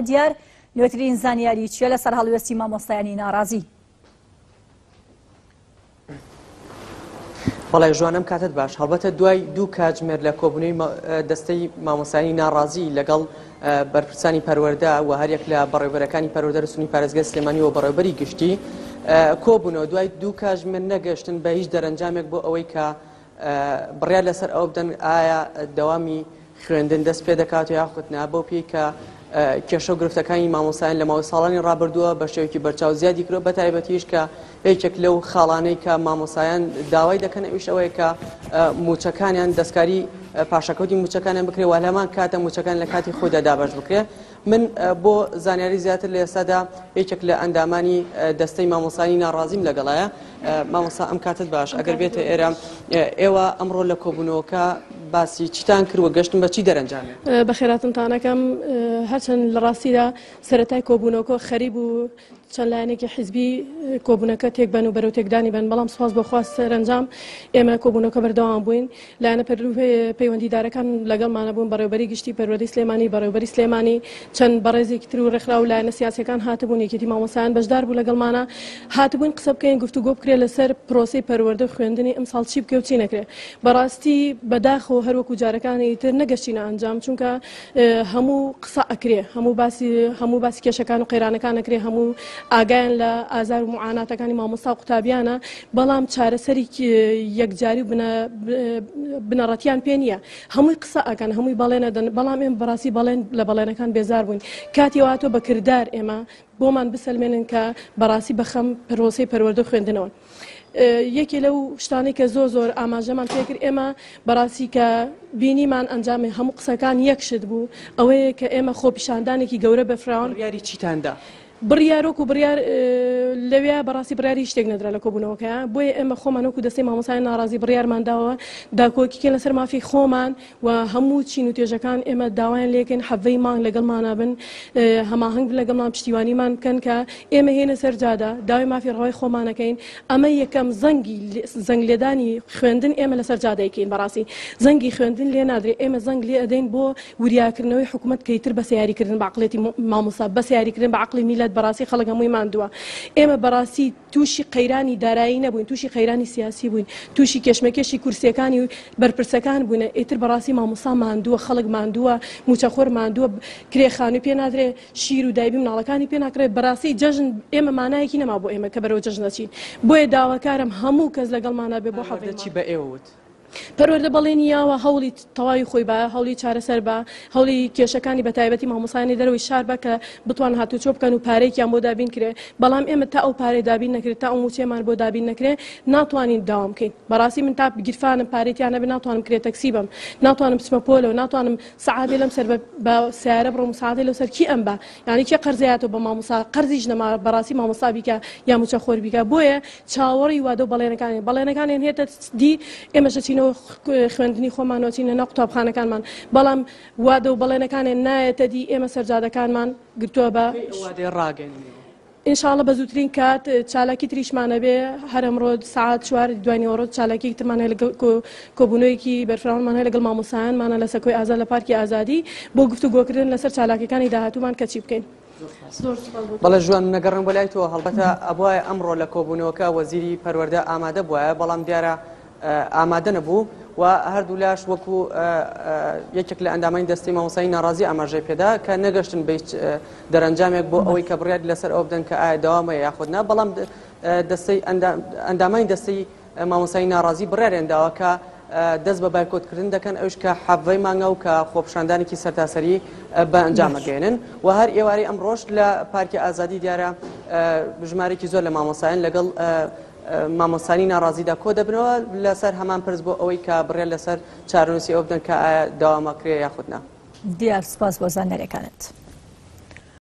دیار لێترین زانیاری چیە لەسەر هەڵوێستی مامۆستایانی ناڕازی؟ بەڵێ ژوانم کاتت باش هەڵبەتە دوای دوو کاتژمێر لە کۆبوونەوەی دەستەی مامۆستایانی ناڕازی لەگەڵ بەرپرسانی پەروەردە و هەریەک لە بەڕێوەبەرەکانی پەروەردە رسومی پارێزگای سلێمانی و بەڕێوەبەری گشتی کۆبوونەوە دوای دوو کاتژمێر نەگەشتن بە هیچ دەرەنجامێک بۆ ئەوەی کە بڕیار لەسەر ئەو بدەن ئایا دەوامی خوێندن دەست پێ دەکات و یاخود نا بۆ پێی کە کێشە و گرفتەکانی مامۆستایان لە ماوەی ساڵانی ڕابردووە بە شێوەیەکی بەرچاو زیادی کرۆ بە تایبەتیش کە یەکێک لەو خاڵانەی کە مامۆستایان داوای دەکەن ئەویش ئەوەیە کە موچەکانیان دەستکاری پاشەکەوتی موچەکانیان بکرێ و لەمان کاتە موچەکان لە کاتی خۆیدا دابەش بکرێ. من بۆ زانیاری زیاتر لە ئێستادا یەکێک لە ئەندامانی دەستەی مامۆستایانی ناڕازیم لەگەڵایە. مامۆستا ئەم کاتت باش ئەگەر بێتە ئێرە ئێوە ئەمڕۆ لە کۆبوونەوەکە باسی چیتان کردوە گەشتن بە چی دەرەنجامێت؟ بەخێراتتانەکەم هەرچەند لە ڕاستیدا سەرەتای کۆبوونەوەکە خەریب و چەند لایەنێکی حیزبی کۆبوونەکە تێکبەن و بەرەو تێکدانی بن، بەڵام سوپاس بەخواست سەرنجام ئێمە کۆبوونەکە بەردەوام بووین. لایەنە پەیوەندیدارەکان لەگەڵمانە بوون، بەڕێوەبەری گشتی پەروەردەی سلێمانی، بەڕێوەبەری سلێمانی، چەند بەڕێزێکی تر و ڕێکخراو و لایەنە سیاسیەکان هاتبوون، یەکێتی مامۆستایان بەشدار بوو لەگەڵمانە، هاتبوون قسە بکەین، گفتوگۆ بکرێت لەسەر پرۆسەی پەروەردە خوێندنی ئەمساڵ چی بکە و چی نەکرێت. بەڕاستی بەداخەوە هەروەکو جارەکانی تر نەگەشتینە ئەنجام، چونکە هەموو قسە ئەکرێ، هەموو باسی کێشەکان و قەیرانەکان ئەکرێ، هەموو ئاگایان لە ئازار و معاناتەکانی مامۆستا و قوتابیانە، بەڵام چارەسەری یەکجاری و بنەڕەتیان پێ نییە. هەمووی قسە ئەکەن، هەمووی بەڵێنە دەن، بەڵام ئێمە بەڕاستی بەڵێن لە بەڵێنەکان بێزار بووین. کاتی واتۆ بە کردار ئێمە بۆمان بسەلمێنن کە بەڕاستی بەخەم پرۆسەی پەروەردە خوێندنەوە. یەکی لەو شتانەی کە زۆر ئاماژەمان پێکرد ئێمە بەڕاستی کە بینیمان ئەنجامی هەموو قسەکان یەکشت بوو، ئەوەیە کە ئێمە خۆپیشاندانێکی گەورە بەفراون. یاری چیتاندا؟ بڕیارۆک و بڕیار لەوێ بەڕاستی بڕیاری شتێک نەدرا لە کۆبوونەوەکە، بۆیە ئێمە خۆمانەوەکو دەستەی مامۆستایان ناڕازی بڕیارمانداوە داکۆکیکەن لەسەر مافی خۆمان و هەموو چین و توێژەکان ئێمە داوایان لێکن حەڤەی مانگ لەگەڵمانە بن، هەماهەنگ لەگەڵمان پشتیوانیمان بکەن کە ئێمە هێنە سەر جادا داوای مافی ڕەوای خۆمانەکەین. ئەمە یەکەم زەنگ لێدانی خوێندن ئێمە لەسەر جادەیەکەین. بەڕاستی زەنگی خوێندن لێ نادرێت، ئێمە زەنگ لێ ئەدەین بۆ وریاکردنەوەی حکوومەت کەیتر بە سیاریکردن بە عقڵێتی مامۆستا، بە سیاریکردن بە عقڵی میلەت. بەڕاستی خەڵک هەمووی ماندووە. ئێمە بەڕاستی تووشی قەیرانی دارایی نەبووین، تووشی قەیرانی سیاسی بووین، تووشی کێشمەکێشی کورسیەکانی و بەرپرسەکان بوون. ئیتر بەڕاستی مامۆستا ماندووە، خەڵک ماندووە، موچەخۆر ماندووە، کرێخانوی پێ نادرێ، شیر و دایبی مناڵەکانی پێ ناکرێت. بەڕاستی جەژن ئێمە مانایەکی نەما بۆ ئێمە کە بەرەوە جەژن دەچین. بۆیە داواکارم هەموو کەس لەگەڵمانە بێ بۆ حەڤەی چی بە ئێوەوت؟ پەروەردە بەڵێنیاوە هەوڵی تەواوی خۆی بە، هەوڵی چارەسەر بە، هەوڵی کێشەکانی بە تایبەتی مامۆستایانی دەرەوەی شار بە کە بتوان هاتوچۆ بکەن و پارێکیان بۆ دابین کرێ. بەڵام ئێمە تا ئەو پارێ دابین نەکرێت، تا ئەو موچێمان بۆ دابین نەکرێ، ناتوانین داوام بکەین. بەڕاستی من تا گیرفانم پارێتیان نەبێ ناتوانم کرێت تەکسی بم، ناتوانم بچمە پۆلەوە، ناتوانم سەعاتێ لەم سەر بە سیارە بڕۆم، سەعاتێ لەسەر کی ئەم بە، یعنی کێ قەرزەیەتەوە بە مامۆستا، قەرزیش نەما بەڕاستی مامۆستا بیکە یا موچەخۆر بیکە. بۆیە چاوەڕی وادە بەڵێنەکانیان هێتە دی ئێمەش دەچینەوە خوێندنی خۆمانەوەچینە ناو قوتابخانەکانمان، بەڵام وادە و بەڵێنەکانیان نایەتە دی ئێمە سەرجادەکانمان گرتووە بە ئینشاڵڵە بە زووترین کات. چالاکی تریشمانە بێ، هەر ئەمڕۆ ساعات 4 دوای چالاکی ترمانە لە کۆبوونەوەیەکی بەرفراوانمان هەیە لەگەڵ مامۆستایانمانە لە سەکۆی ئازاد لە پارکی ئازادی بۆ گفتوگۆکردن لەسەر چالاکیەکانی داهاتوومان کە چی بکەین. بەڵێ ژوان نەگەڕن بۆ لای تۆ هەڵبەتە ئەبوایە ئەمڕۆ لە کۆبوونەوەکە وەزیری پەروەردە ئامادە بووە، بەڵام دیارە ئامادە نەبوو و هەردوو لاش وەکو یەکێک لە ئەندامانی دەستەی مامۆستایی ناڕازی ئاماژەی پێدا کە نەگەشتن بە هیچ دەرەنجامێک بۆ ئەوەی کە بڕیار لەسەر ئەو بدەن کە ئایا دەوامە یاخود نا. بەڵام ئەندامانی دەستەی مامۆستایی ناڕازی بڕیاریان داوە کە دەست بە بایکۆتکردن دەکەن، ئەوش کە حەڤەی مانگە و کە خۆپیشاندانێکی سەرتاسەری بە ئەنجامەگەێنن. و هەر ئێوارەی ئەمڕۆژ لە پارکی ئازادی دیارە ژمارێکی زۆر لە مامۆستایان لەگەڵ مامۆستانی ناڕازیدا کۆ دەبنەوە لەسەر هەمان پرس بۆ ئەوەی کە بڕێ لەسەر چارەنووسی ئەو بدەن کە ئایا داوامەکرێ یاخود نا. دیار سپاس بۆ زانیاریەکانت.